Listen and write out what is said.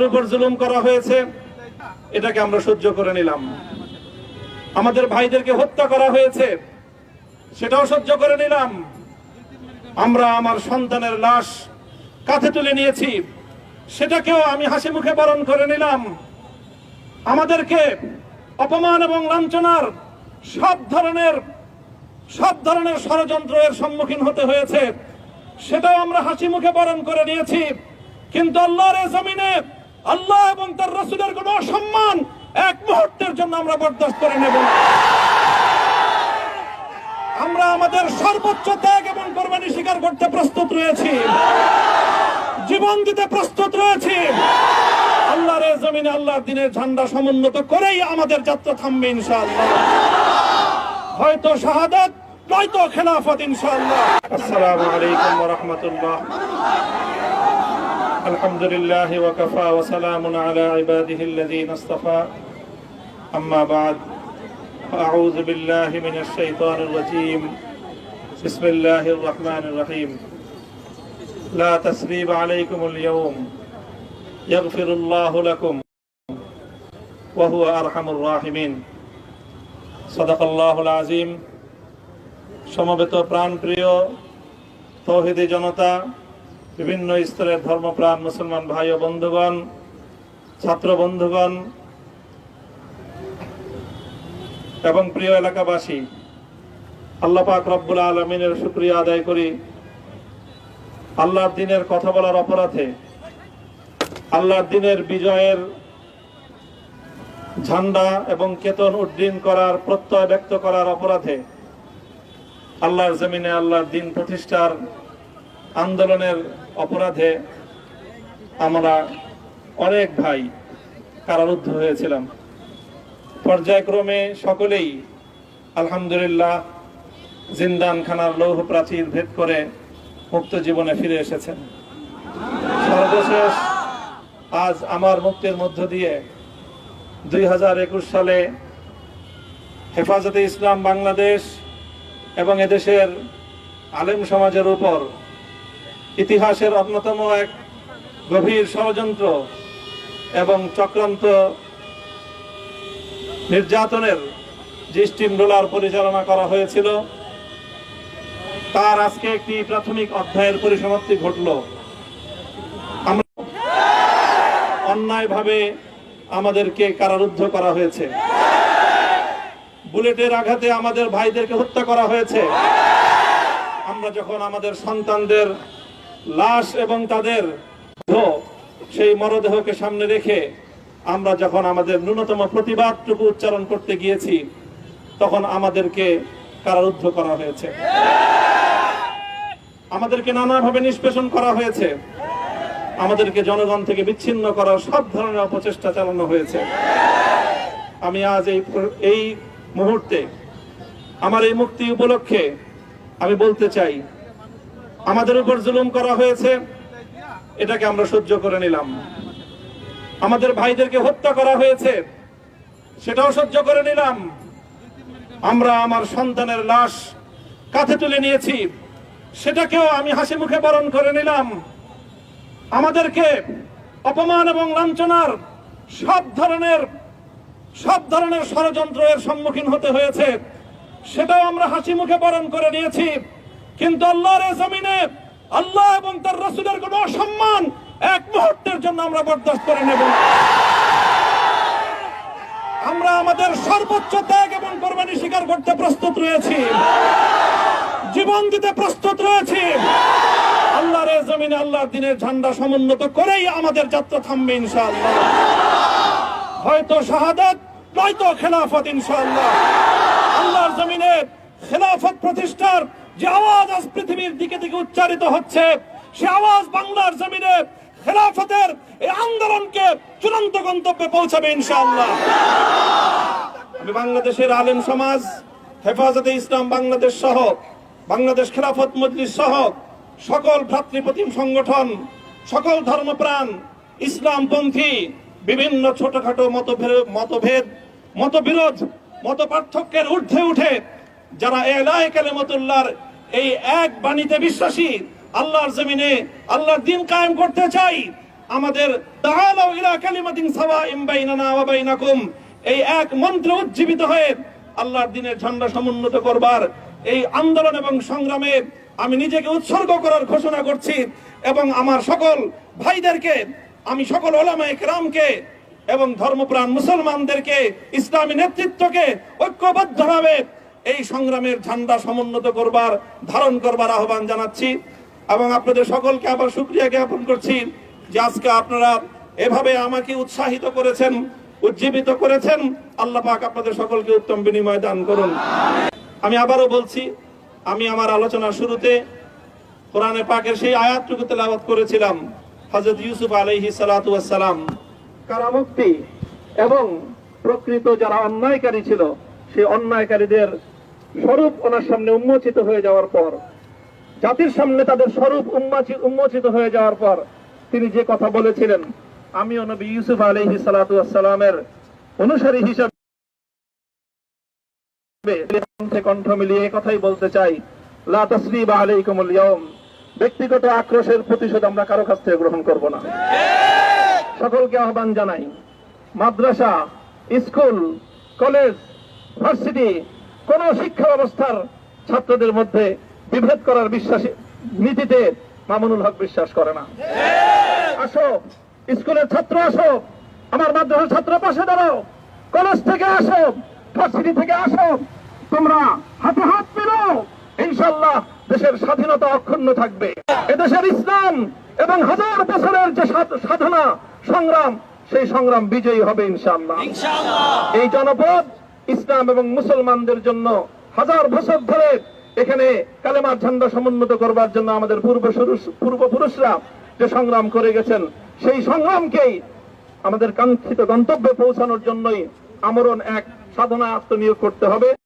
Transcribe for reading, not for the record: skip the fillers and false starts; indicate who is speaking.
Speaker 1: উপর জুলুম করা হয়েছে, এটাকে আমরা সহ্য করে নিলাম। আমাদের ভাইদেরকে হত্যা করা হয়েছে, সেটাও সহ্য করে নিলাম। আমরা আমার সন্তানের লাশ কাঁধে তুলে নিয়েছি, সেটাকেও আমি হাসি মুখে বরণ করে নিলাম। আমাদেরকে অপমান এবং লাঞ্ছনার সব ধরনের ষড়যন্ত্রের সম্মুখীন হতে হয়েছে, সেটাও আমরা হাসি মুখে বরণ করে নিয়েছি। কিন্তু আল্লাহর জমিনে আল্লাহ এবং তার রাসূলের কোনো অসম্মান এক মুহূর্তের জন্য আমরা বরদাস্ত করে নেব না। আমরা আমাদের সর্বোচ্চ ত্যাগ এবং কোরবানি স্বীকার করতে প্রস্তুত রয়েছি, জীবন দিতে প্রস্তুত রয়েছি। আল্লাহর জমিনে আল্লাহর দ্বীনের ঝান্ডা সমুন্নত করেই আমাদের যাত্রা থামবে ইনশাআল্লাহ। হয়তো শাহাদাত, নয়তো খেলাফত ইনশাআল্লাহ। আসসালামু আলাইকুম ওয়া রাহমাতুল্লাহ। আলহামদুলিল্লাহি ওয়া কাফা ওয়া সালামুন আলা ইবাদিহিল্লাযীনা ইসতাফা। আম্মা বা'দ। আউযু বিল্লাহি মিনাশ শাইতানির রাজীম। বিসমিল্লাহির রাহমানির রহিম। লা তাসরিবা আলাইকুমুল ইয়াওম ইয়াগফিরুল্লাহু লাকুম ওয়া হুয়া আরহামুর রাহিমিন। সাদাকাল্লাহুল আযীম। সমবেত প্রাণপ্রিয় তৌহিদি জনতা, বিভিন্ন স্তরের ধর্মপ্রাণ মুসলমান ভাই ও বন্ধুগণ, ছাত্র বন্ধুগণ এবং প্রিয় এলাকাবাসী, আল্লাহ পাক রব্বুল আলামিনের শুকরিয়া আদায় করি। আল্লাহর দ্বীনের কথা বলার অপরাধে, আল্লাহর দ্বীনের বিজয়ের ঝান্ডা এবং কেতন উড্ডীন করার প্রত্যয় ব্যক্ত করার অপরাধে, আল্লাহর জমিনে আল্লাহর দ্বীন প্রতিষ্ঠার আন্দোলনের অপরাধে আমরা অনেক ভাই কারারুদ্ধ হয়েছিলাম। পর্যায়ক্রমে সকলেই আলহামদুলিল্লাহ জিন্দানখানার লৌহ প্রাচীর ভেদ করে মুক্ত জীবনে ফিরে এসেছেন। সর্বশেষ আজ আমার মুক্তির মধ্য দিয়ে 2021 সালে হেফাজতে ইসলাম বাংলাদেশ এবং এদেশের আলেম সমাজের উপর ইতিহাসের অন্যতম এক গভীর ষড়যন্ত্র এবং চক্রান্ত নির্যাতনের যে স্টিম রোলার পরিচালনা করা হয়েছিল, তার আজকে একটি প্রাথমিক অধ্যায়ের পরিসমাপ্তি ঘটল। আমরা অন্যায়ভাবে আমাদেরকে কারারুদ্ধ করা হয়েছে, বুলেটের আঘাতে আমাদের ভাইদেরকে হত্যা করা হয়েছে। আমরা যখন আমাদের সন্তানদের লাশ এবং তাদের সেই মরদেহকে সামনে রেখে আমরা যখন আমাদের ন্যূনতম প্রতিবাদটুকু উচ্চারণ করতে গিয়েছি, তখন আমাদেরকে কারারুদ্ধ করা হয়েছে, আমাদেরকে নানাভাবে নিষ্পেষণ করা হয়েছে, আমাদেরকে জনগণ থেকে বিচ্ছিন্ন করার সব ধরনের অপচেষ্টা চালানো হয়েছে। আমি আজ এই মুহূর্তে আমার এই মুক্তি উপলক্ষে আমি বলতে চাই, আমাদের উপর জুলুম করা হয়েছে, এটাকে আমরা সহ্য করে নিলাম। আমাদের ভাইদেরকে হত্যা করা হয়েছে, সেটাও সহ্য করে নিলাম। আমরা আমার সন্তানের লাশ কাঁধে তুলে নিয়েছি, সেটাকেও আমি হাসি মুখে বরণ করে নিলাম। আমাদেরকে অপমান এবং লাঞ্ছনার সব ধরনের ষড়যন্ত্রের সম্মুখীন হতে হয়েছে, সেটাও আমরা হাসি মুখে বরণ করে নিয়েছি। কিন্তু আল্লাহর জমিনে আল্লাহ এবং তার রাসূলের কোনো অসম্মান এক মুহূর্তের জন্য আমরা বরদাস্ত করে নেব না। আমরা আমাদের সর্বোচ্চ ত্যাগ এবং কোরবানি স্বীকার করতে প্রস্তুত রয়েছি, জীবন দিতে প্রস্তুত রয়েছি। আল্লাহর জমিনে আল্লাহর দ্বীনের ঝান্ডা সমুন্নত করেই আমাদের যাত্রা থামবে ইনশাআল্লাহ। হয়তো শাহাদাত, নয়তো খেলাফত ইনশাআল্লাহ। আল্লাহর জমিনে খেলাফত প্রতিষ্ঠার যে আওয়াজ আজ পৃথিবীর দিকে দিকে উচ্চারিত হচ্ছে, সে আওয়াজ বাংলার জমিনে খেলাফতের এই আন্দোলনকে চূড়ান্ত গন্তব্যে পৌঁছাবে ইনশাআল্লাহ। আমি বাংলাদেশের আলেম সমাজ, হেফাজতে ইসলাম বাংলাদেশ সহ বাংলাদেশ খেলাফত মজলিস সহ সকল ভ্রাতৃপ্রতিম সংগঠন, সকল ধর্মপ্রাণ, ইসলামপন্থী বিভিন্ন ছোটখাটো মতভেদ, মতবিরোধ, মত পার্থক্যের ঊর্ধ্বে উঠে যারা এলায়ে কালিমাতুল্লাহর এই এক বাণীতে বিশ্বাসী, আল্লাহর জমিনে আল্লাহর দ্বীন কায়েম করতে চাই, আমাদের তাআলাউ ইলা কালিমাতিন সাওয়াইন বাইনানা ওয়া বাইনাকুম, এই এক মন্ত্রে উজ্জীবিত হয়ে আল্লাহর দ্বীনের ঝান্ডা সমুন্নত করবার এই আন্দোলন এবং সংগ্রামে আমি নিজেকে উৎসর্গ করার ঘোষণা করছি। এবং আমার সকল ভাইদেরকে, আমি সকল উলামায়ে কেরামকে এবং ধর্মপ্রাণ মুসলমানদেরকে, ইসলামী নেতৃত্বকে ঐক্যবদ্ধভাবে এই সংগ্রামের ঝান্ডা সমুন্নত করবার, ধারণ করবার আহ্বান জানাচ্ছি। এবং আপনাদের সকলকে আবার শুকরিয়া জ্ঞাপন করছি যে আজকে আপনারা এভাবে আমাকে উৎসাহিত করেছেন, উজ্জীবিত করেছেন। আল্লাহ পাক আপনাদের সকলকে উত্তম বিনিময় দান করুন। আমি আবারও বলছি, আমি আমার আলোচনার শুরুতে কোরআনে পাকের সেই আয়াতটুকু তেলাওয়াত করেছিলাম, হযরত ইউসুফ আলাইহিস সালাতু ওয়াস সালাম কারামুক্তি এবং প্রকৃত যারা অন্যায়কারী ছিল সেই অন্যায়কারীদের স্বরূপ ওনার সামনে উন্মোচিত হয়ে যাওয়ার পর, জাতির সামনে তাদের স্বরূপ উন্মোচিত হয়ে যাওয়ার পর তিনি যে কথা বলেছিলেন, আমিও নবী ইউসুফ আলাইহিস সালাতু ওয়াস সালামের অনুসারী হিসেবে কণ্ঠ মিলিয়ে কথাই বলতে চাই, লা তাসরিবা আলাইকুমুল ইয়াউম, ব্যক্তিগত আক্রোশের প্রতিশোধ আমরা কারো কাছ থেকে গ্রহণ করব না। সকলকে আহ্বান জানাই, মাদ্রাসা, স্কুল, কলেজ, ভার্সিটি, কোন শিক্ষা ব্যবস্থার ছাত্রদের মধ্যে বিভেদ করার নীতিতে মামুনুল হক বিশ্বাস করে না। আসো, স্কুলের ছাত্র আসো, আমার মাদ্রাসার ছাত্র পাশে দাঁড়াও, কলেজ থেকে আসো, ভার্সিটি থেকে আসো, তোমরা হাতে হাত মিলাও, ইনশাআল্লাহ দেশের স্বাধীনতা অক্ষুণ্ণ থাকবে। এদেশের ইসলাম এবং হাজার বছরের যে সাধনা সংগ্রাম, সেই সংগ্রাম বিজয়ী হবে ইনশাআল্লাহ। এই জনপদ ইসলাম এবং মুসলমানদের জন্য হাজার বছর ধরে এখানে কালেমার ঝান্ডা সমুন্নত করবার জন্য আমাদের পূর্বপুরুষরা যে সংগ্রাম করে গেছেন, সেই সংগ্রামকেই আমাদের কাঙ্ক্ষিত গন্তব্যে পৌঁছানোর জন্যই আমরণ এক সাধনা আত্মনিয়োগ করতে হবে।